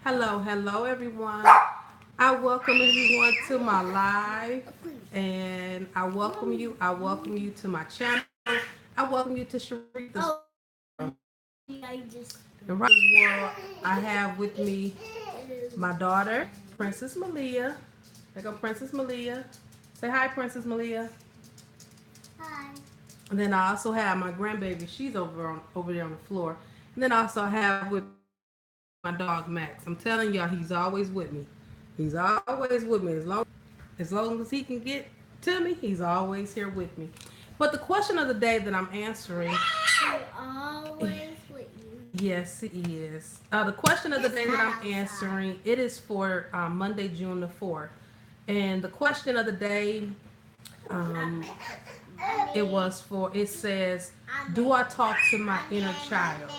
Hello everyone. I welcome everyone to my live and I welcome you to my channel. I welcome you to Sharitha's and right world. I have with me my daughter, Princess Malia. There go Princess Malia. Say hi, Princess Malia. Hi. And then I also have my grandbaby. She's over there on the floor. And then I also have with me my dog Max. I'm telling y'all, he's always with me. He's always with me. As long as he can get to me, he's always here with me. But the question of the day that I'm answering, He always with you. yes, it is. The question of the day that I'm answering, it is for Monday, June the 4th. And the question of the day, um, it says, do I talk to my inner child?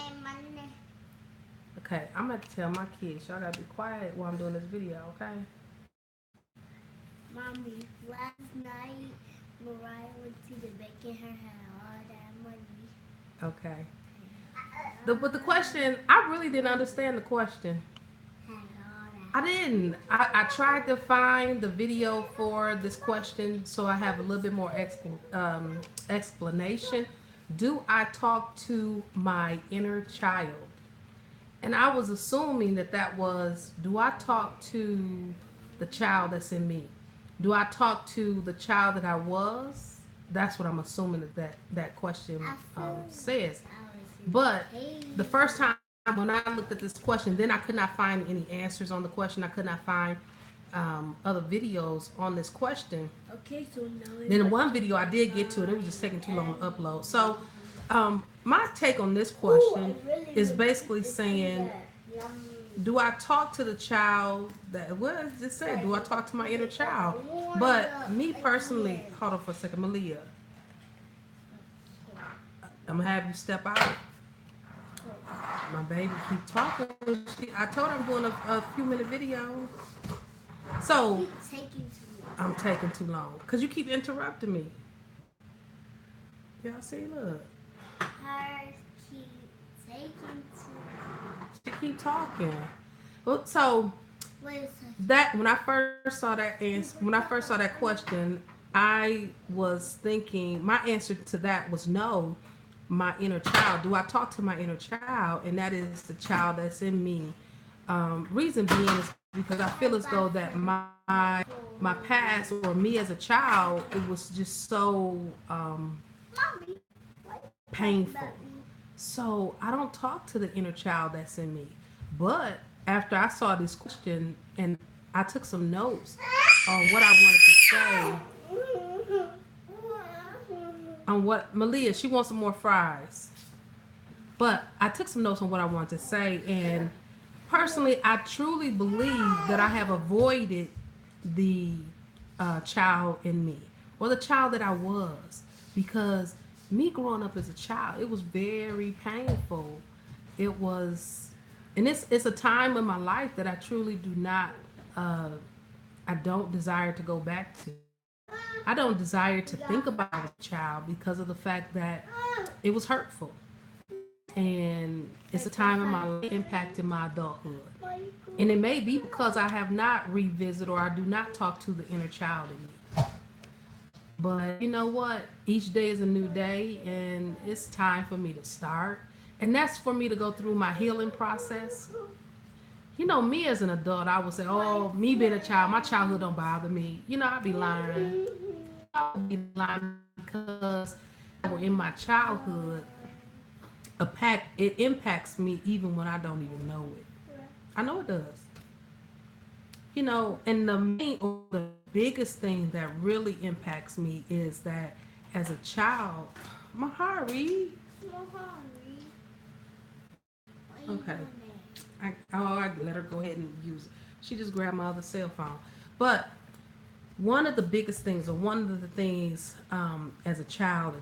Okay, I'm going to tell my kids, y'all got to be quiet while I'm doing this video, okay? Mommy, last night Mariah went to the bank and her had all that money. Okay. But the question, I really didn't understand the question. Had all I that. didn't. I tried to find the video for this question so I have a little bit more explanation. Do I talk to my inner child? And I was assuming that that was, do I talk to the child that's in me? Do I talk to the child that I was? That's what I'm assuming that question I feel says. I was But the first time when I looked at this question, then I could not find any answers on the question. I could not find other videos on this question. okay, so now Then in one video I did get to it. It was just taking too long to upload. So my take on this question is basically saying, do I talk to the child that, what does it say? Do I talk to my inner child? But me personally, hold on for a second, Malia. I'm gonna have you step out. My baby keep talking. I told her I'm doing a few minute video. So keep taking too long. I'm taking too long because you keep interrupting me. Y'all see, look. Her keep taking too long. She keep talking. Well, so Wait a second. that when I first saw that answer, when I first saw that question, I was thinking my answer to that was no. My inner child. Do I talk to my inner child? And that is the child that's in me. Reason being is because I feel as though that my past or me as a child, it was just so Mommy, why you talking painful. about me? So I don't talk to the inner child that's in me. But after I saw this question and I took some notes on what I wanted to say, on what Malia, she wants some more fries. But I took some notes on what I wanted to say, and personally, I truly believe that I have avoided the child in me or the child that I was because me growing up as a child, it was very painful. It was, and it's a time in my life that I truly do not, uh, I don't desire to go back to. I don't desire to think about a child because of the fact that it was hurtful. And it's a time in my life impacting my adulthood. And it may be because I have not revisited or I do not talk to the inner child in me. But you know what? Each day is a new day, and it's time for me to start. And that's for me to go through my healing process. You know, me as an adult, I would say, oh, me being a child, my childhood don't bother me. You know, I'd be lying. I would be lying because in my childhood, it impacts me even when I don't even know it. I know it does. You know, and the main or the biggest thing that really impacts me is that as a child, Mahari, Mommy, why you okay, doing I let her go ahead and use it. She just grabbed my other cell phone. But one of the biggest things, or one of the things as a child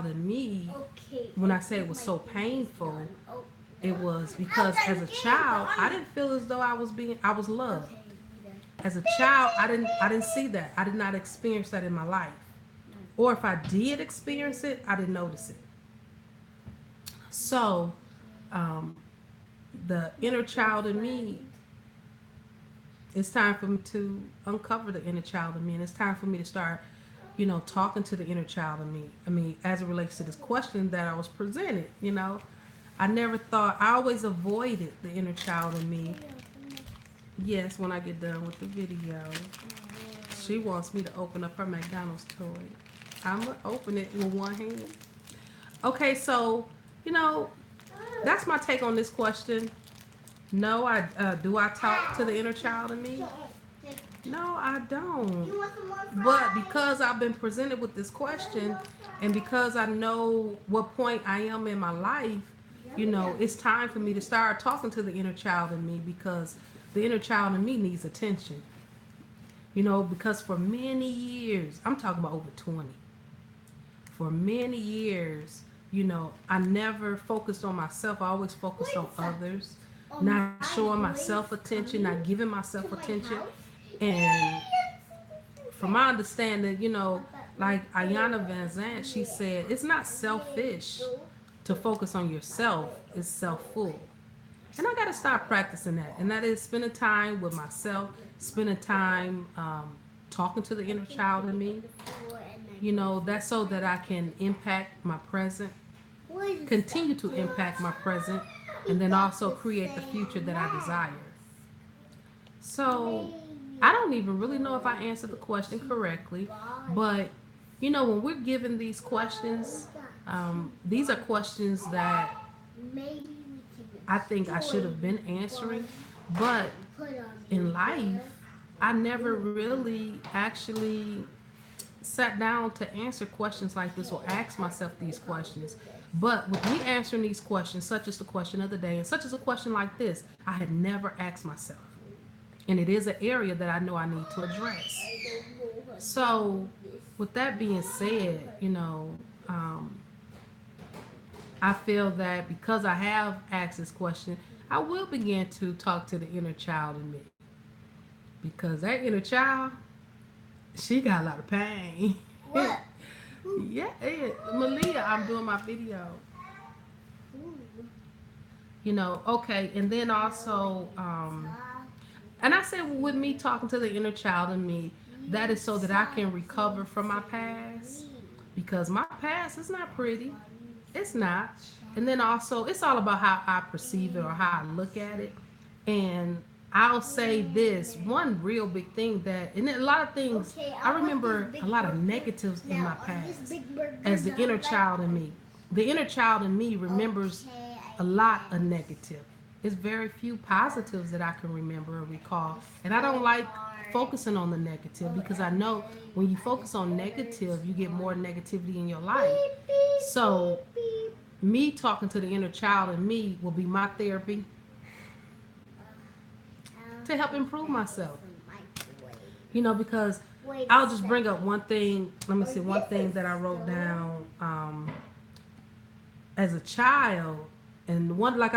in me, that? Okay, when I I say it think was my so thing is painful, done. Oh, it was because as a child, I didn't feel as though I was loved. okay, you done. As a child, I didn't see that. I did not experience that in my life. Or if I did experience it, I didn't notice it. So, um, the inner child in me, It's time for me to uncover the inner child in me, and it's time for me to start, talking to the inner child in me. I mean, as it relates to this question that I was presented, I never thought, I always avoided the inner child in me. Yes, when I get done with the video. She wants me to open up her McDonald's toy. I'm going to open it with one hand. Okay, so, you know, that's my take on this question. No, do I talk to the inner child in me? No, I don't. But because I've been presented with this question and because I know what point I am in my life, it's time for me to start talking to the inner child in me because the inner child in me needs attention. Because for many years, I'm talking about over 20, for many years, I never focused on myself. I always focused on others, not showing myself attention, not giving myself attention. And from my understanding, like Ayana Van Zant, she said, it's not selfish to focus on yourself, it's self-full. And I got to start practicing that. And that is spending time with myself, spending time talking to the inner child in me. That's so that I can impact my present, continue to impact my present, and then also create the future that I desire. So I don't even really know if I answered the question correctly, but when we're given these questions, these are questions that I think I should have been answering, but in life, I never really actually sat down to answer questions like this or ask myself these questions. But with me answering these questions, such as the question of the day, and such as a question like this, I had never asked myself. And it is an area that I know I need to address. So, with that being said, I feel that because I have asked this question, I will begin to talk to the inner child in me. Because that inner child, she got a lot of pain. What? Yeah, Malia, I'm doing my video. Okay, and then also, and I said with me talking to the inner child in me, that is so that I can recover from my past. Because my past is not pretty. It's not. And then also, it's all about how I perceive it or how I look at it. And I'll say this one real big thing that, and a lot of things, I remember a lot of negatives in my past as the inner child in me. The inner child in me remembers a lot of negative. It's very few positives that I can remember or recall. And I don't like focusing on the negative because I know when you focus on negative, you get more negativity in your life. So, me talking to the inner child in me will be my therapy to help improve myself. Because I'll just bring up one thing. Let me see, one thing that I wrote down as a child, and one I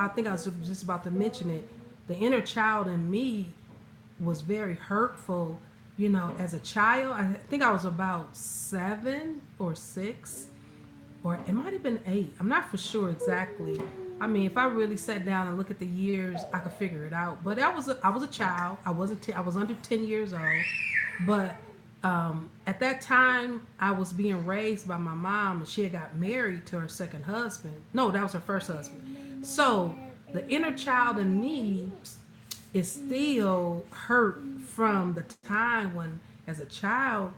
think I was just about to mention it. The inner child in me was very hurtful. As a child, I think I was about 7 or 6, or it might have been 8. I'm not for sure exactly. I mean, if I really sat down and look at the years, I could figure it out. But I was a child. I was under 10 years old. But at that time, I was being raised by my mom, and she had got married to her second husband. No, that was her first husband. So the inner child in me is still hurt from the time when, as a child,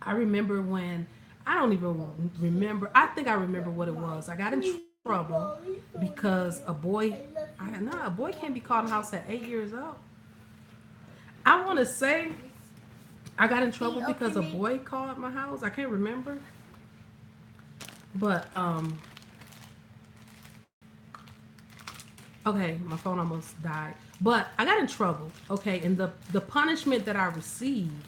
I remember when I don't even remember. I think I remember what it was. I got in trouble because a boy can't be caught in the house at 8 years old. I want to say I got in trouble because a boy called my house. I can't remember. But okay, my phone almost died. But I got in trouble. Okay, and the punishment that I received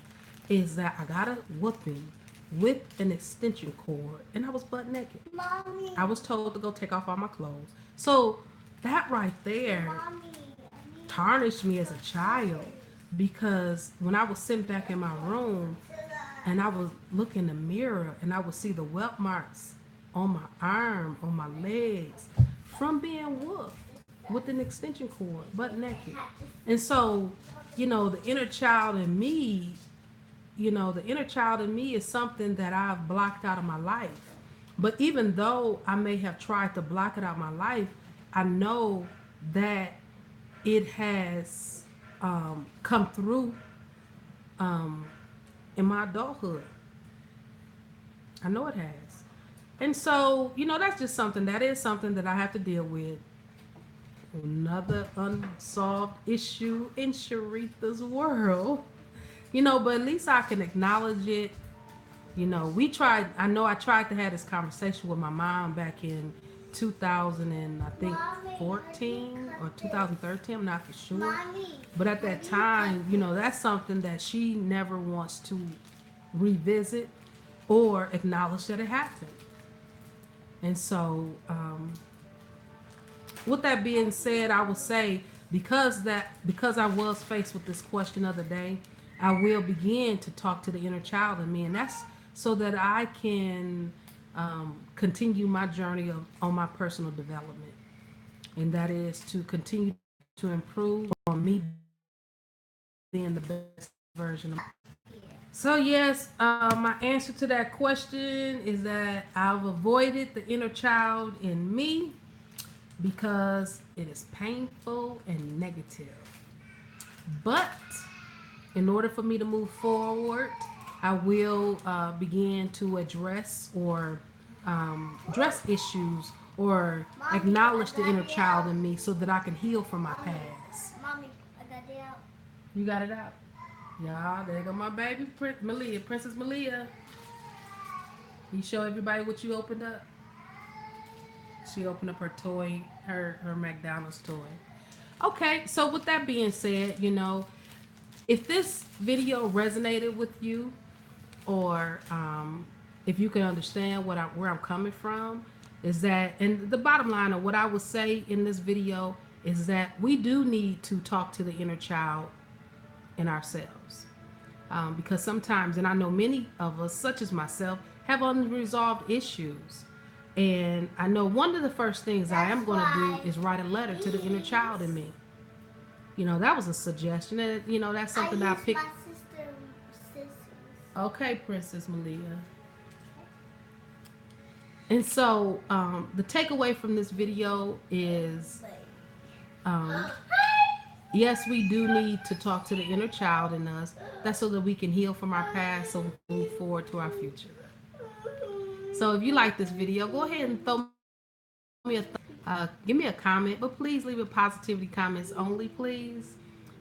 is that I got a whooping with an extension cord, and I was butt naked. Mommy. I was told to go take off all my clothes. So that right there Mommy. tarnished me as a child because when I was sitting back in my room and I would look in the mirror and I would see the welt marks on my arm, on my legs from being whooped with an extension cord, butt naked. And so the inner child in me, the inner child in me is something that I've blocked out of my life. But even though I may have tried to block it out of my life, I know that it has come through um, in my adulthood. I know it has. And so, that's just something that is something that I have to deal with. Another unsolved issue in Sharitha's world. But at least I can acknowledge it. I know I tried to have this conversation with my mom back in 2000 and I think 14 or 2013, I'm not for sure. But at that time, that's something that she never wants to revisit or acknowledge that it happened. And so, with that being said, I will say because I was faced with this question the other day, I will begin to talk to the inner child in me, and that's so that I can continue my journey on my personal development, and that is to continue to improve on me being the best version of myself. So yes, my answer to that question is that I've avoided the inner child in me because it is painful and negative. But in order for me to move forward, I will begin to address issues or acknowledge the inner child in me so that I can heal from my past. Mommy, I got it out. You got it out. Yeah, there go my baby, Malia, Princess Malia. You show everybody what you opened up. She opened up her toy, her McDonald's toy. Okay, so with that being said, if this video resonated with you, or if you can understand where I'm coming from, is that, and the bottom line of what I would say in this video is that we do need to talk to the inner child in ourselves. Because sometimes, and I know many of us, such as myself, have unresolved issues. And I know one of the first things I am going to do is write a letter to the inner child in me. That was a suggestion. And, that's something I picked. My scissors. Okay, Princess Malia. And so the takeaway from this video is um, yes, we do need to talk to the inner child in us. That's so that we can heal from our past so we can move forward to our future. So if you like this video, go ahead and throw me give me a comment, but please leave it positivity comments only, please.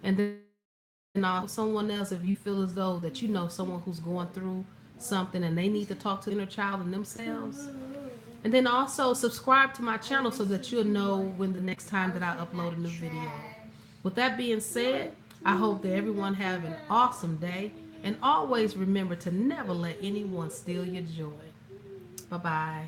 And then someone else, if you feel as though that someone who's going through something and they need to talk to the inner child in themselves. And then also subscribe to my channel so that you'll know when the next time that I upload a new video. With that being said, I hope that everyone have an awesome day, and always remember to never let anyone steal your joy. Bye-bye.